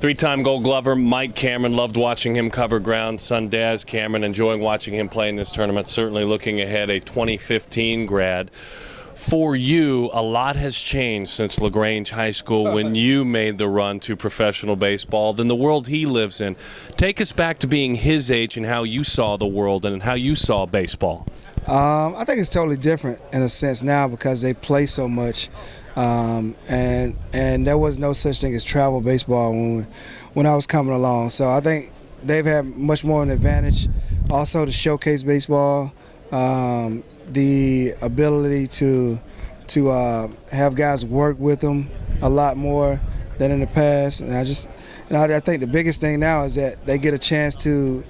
Three-time Gold Glover Mike Cameron, loved watching him cover ground. Son Daz Cameron, enjoying watching him play in this tournament. Certainly looking ahead, a 2015 grad. For you, a lot has changed since LaGrange High School when you made the run to professional baseball than the world he lives in. Take us back to being his age and how you saw the world and how you saw baseball. I think it's totally different in a sense now because they play so much. And there was no such thing as travel baseball when I was coming along. So I think they've had much more an advantage. Also to showcase baseball, the ability to have guys work with them a lot more than in the past. And I think the biggest thing now is that they get a chance to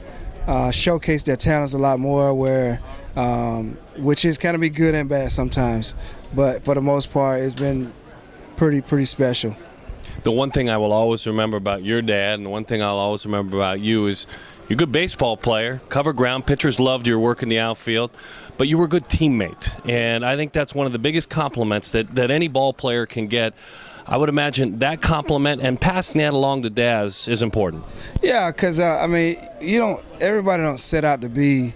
showcase their talents a lot more, which is kind of be good and bad sometimes. But for the most part, it's been pretty special. The one thing I will always remember about your dad, and the one thing I'll always remember about you is you're a good baseball player, cover ground, pitchers loved your work in the outfield, but you were a good teammate. And I think that's one of the biggest compliments that any ball player can get. I would imagine that compliment and passing that along to Daz is important. Yeah, because everybody don't set out to be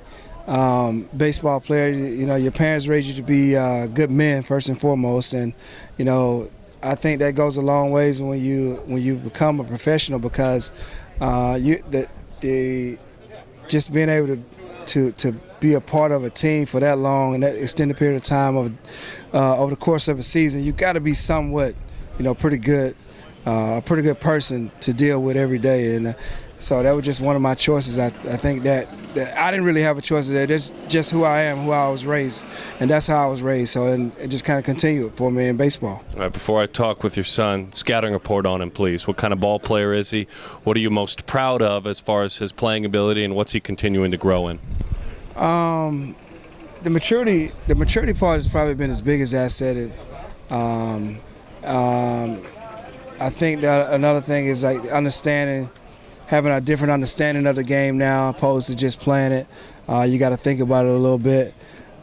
baseball player. You know, your parents raised you to be good men first and foremost, and I think that goes a long ways when you become a professional because just being able to be a part of a team for that long and that extended period of time over the course of a season, you got to be somewhat a pretty good person to deal with every day. And so that was just one of my choices. I think that I didn't really have a choice there. That's just who I am, who I was raised, and that's how I was raised. So and it just kind of continued for me in baseball. All right, before I talk with your son, scouting report on him, please. What kind of ball player is he? What are you most proud of as far as his playing ability, and what's he continuing to grow in? The maturity part has probably been his biggest asset. I think that another thing is like having a different understanding of the game now opposed to just playing it. You got to think about it a little bit.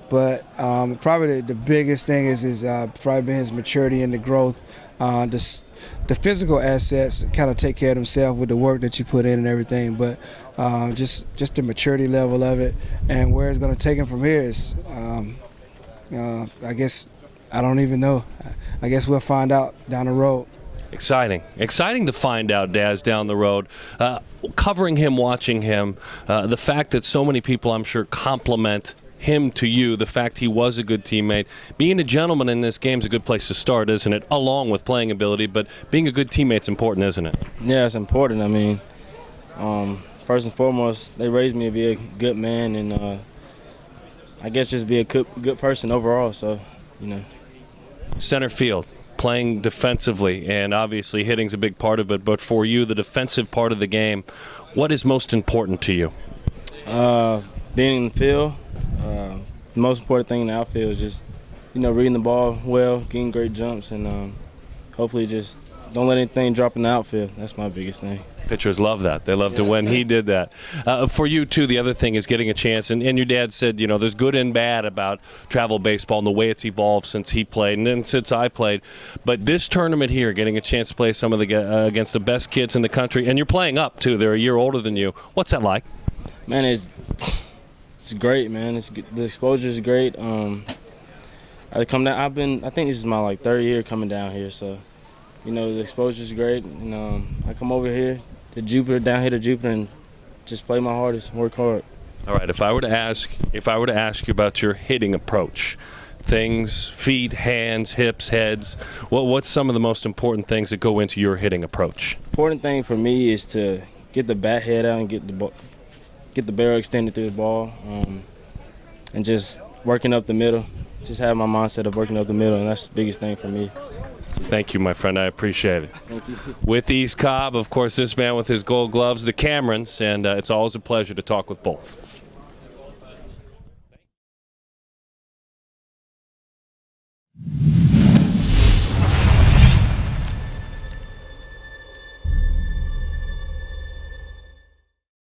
But probably the biggest thing is probably been his maturity and the growth. The physical assets kind of take care of themselves with the work that you put in and everything. But just the maturity level of it and where it's going to take him from here is, I guess, I don't even know. I guess we'll find out down the road. Exciting to find out, Daz, down the road. Covering him, watching him, the fact that so many people, I'm sure, compliment him to you, the fact he was a good teammate. Being a gentleman in this game is a good place to start, isn't it? Along with playing ability, but being a good teammate's important, isn't it? Yeah, it's important. I mean, first and foremost, they raised me to be a good man and I guess just be a good person overall, so, Center field, playing defensively, and obviously hitting's a big part of it, but for you, the defensive part of the game, what is most important to you? Being in the field, the most important thing in the outfield is just, reading the ball well, getting great jumps, and hopefully just don't let anything drop in the outfield. That's my biggest thing. Pitchers love that. They love to when he did that. For you, too, the other thing is getting a chance. And your dad said, there's good and bad about travel baseball and the way it's evolved since he played and then since I played. But this tournament here, getting a chance to play some of against the best kids in the country, and you're playing up, too. They're a year older than you. What's that like? Man, it's great, man. The exposure is great. I come down. I think this is my third year coming down here, so the exposure is great. I come over here to Jupiter, and just play my hardest, work hard. All right. If I were to ask you about your hitting approach, things, feet, hands, hips, heads, what's some of the most important things that go into your hitting approach? Important thing for me is to get the bat head out and get the barrel extended through the ball, and just working up the middle. Just have my mindset of working up the middle, and that's the biggest thing for me. Thank you, my friend. I appreciate it. Thank you. With East Cobb, of course, this man with his gold gloves, the Camerons, and it's always a pleasure to talk with both.